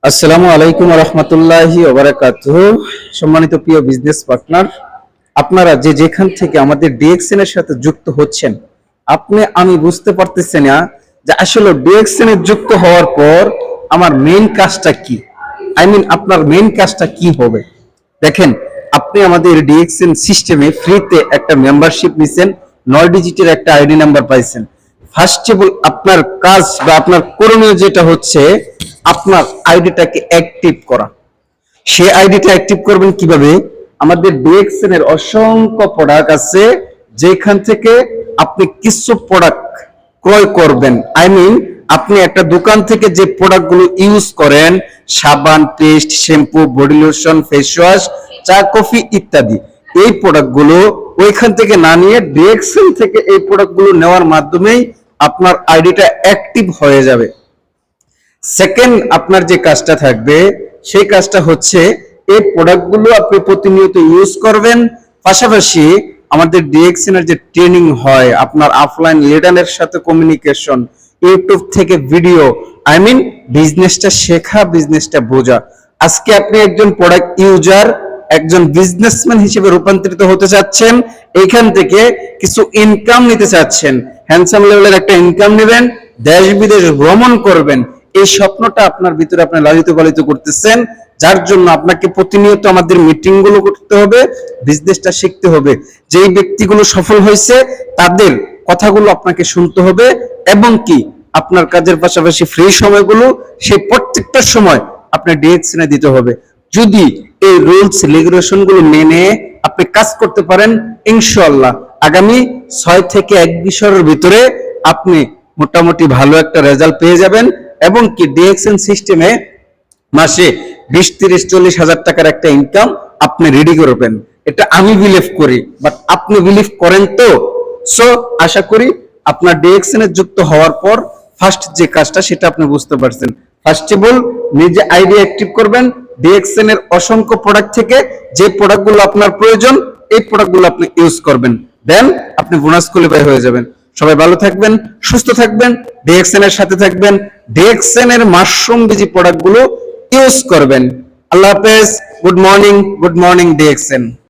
আসসালামু আলাইকুম ওয়া রাহমাতুল্লাহি ওয়া বারাকাতুহু। সম্মানিত প্রিয় বিজনেস পার্টনার, আপনারা যে যেখান থেকে আমাদের ডিএক্সএন এর সাথে যুক্ত হচ্ছেন, আমি বুঝতে পারতেছি না যে আসলে ডিএক্সএন এর যুক্ত হওয়ার পর আমার মেইন কাজটা কি। আপনার মেইন কাজটা কি হবে। দেখেন, আপনি আমাদের ডিএক্সএন সিস্টেমে ফ্রিতে একটা মেম্বারশিপ নিছেন, 9 ডিজিটের একটা আইডি নাম্বার পাইছেন। ফার্স্ট অফ অল আপনার কাজ বা আপনার করণীয় যেটা হচ্ছে আপনার আইডিটাকে অ্যাক্টিভ করা। সেই আইডিটা অ্যাক্টিভ করবেন কিভাবে? আমাদের ডিএক্সএন এর অসংখ্য প্রোডাক্ট আছে, যেখান থেকে আপনি কিছু প্রোডাক্ট ক্রয় করবেন। আপনি একটা দোকান থেকে যে প্রোডাক্টগুলো ইউজ করেন, সাবান, paste, shampoo, body lotion, face wash, চা, কফি ইত্যাদি, এই প্রোডাক্টগুলো ওইখান থেকে না নিয়ে ডিএক্সএন থেকে এই প্রোডাক্টগুলো নেওয়ার মাধ্যমেই আপনার আইডিটা অ্যাক্টিভ হয়ে যাবে। সেকেন্ড, আপনার যে কাজটা থাকবে সেই কাজটা হচ্ছে এই প্রোডাক্টগুলো আপনি প্রতিনিয়ত ইউজ করবেন। পাশাপাশি আমাদের ডিএক্সএন এর যে ট্রেনিং হয়, আপনার অফলাইন লিডারের সাথে কমিউনিকেশন, ইউটিউব থেকে ভিডিও, বিজনেসটা শেখা, বিজনেসটা বোঝা। আজকে আপনি একজন প্রোডাক্ট ইউজার, একজন বিজনেসম্যান হিসেবে রূপান্তরিত হতে চাচ্ছেন, এইখান থেকে কিছু ইনকাম নিতে চাচ্ছেন, হ্যান্ডসাম লেভেলের একটা ইনকাম নেবেন, দেশ বিদেশ ভ্রমণ করবেন, এই স্বপ্নটা আপনার ভিতরে আপনি লালিত পালিত করতেছেন। যার জন্য আপনাকে প্রতিনিয়ত আমাদের মিটিং গুলো করতে হবে, বিজনেসটা শিখতে হবে। যেই ব্যক্তিগুলো সফল হয়েছে তাদের কথাগুলো আপনাকে শুনতে হবে, এবং কি আপনার কাজের পাশাপাশি ফ্রি সময়গুলো সেই প্রত্যেকটা সময় আপনি ডিএক্সএন এ দিতে হবে। যদি এই রুলস রেগুলেশন গুলো মেনে আপনি কাজ করতে পারেন, ইনশাআল্লাহ আগামী 6 থেকে 1 বছরের ভিতরে আপনি মোটামুটি ভালো একটা রেজাল্ট পেয়ে যাবেন, এবং কি ডিএক্সএন সিস্টেমে মাসে 20, 30, 40 হাজার টাকার একটা ইনকাম আপনি রেডি করবেন। এটা আমি বিলিভ করি, বাট আপনি বিলিভ করেন তো? সো আশা করি আপনার ডিএক্সএন এর যুক্ত হওয়ার পর ফার্স্ট যে কাজটা সেটা আপনি বুঝতে পারছেন। ফার্স্ট অফ অল নিজে আইডি অ্যাক্টিভ করবেন, ডিএক্সএন এর অসংখ্য প্রোডাক্ট থেকে যে প্রোডাক্টগুলো আপনার প্রয়োজন এই প্রোডাক্টগুলো আপনি ইউজ করবেন, দেন আপনি বোনাস কোয়ালিফাই হয়ে যাবেন। সবাই ভালো থাকবেন, সুস্থ থাকবেন, ডিএক্সএন এর সাথে থাকবেন, ডিএক্সএন এর মাশরুম বিজি প্রোডাক্টগুলো ইউজ করবেন। আল্লাহ হাফেজ। Good morning DXN.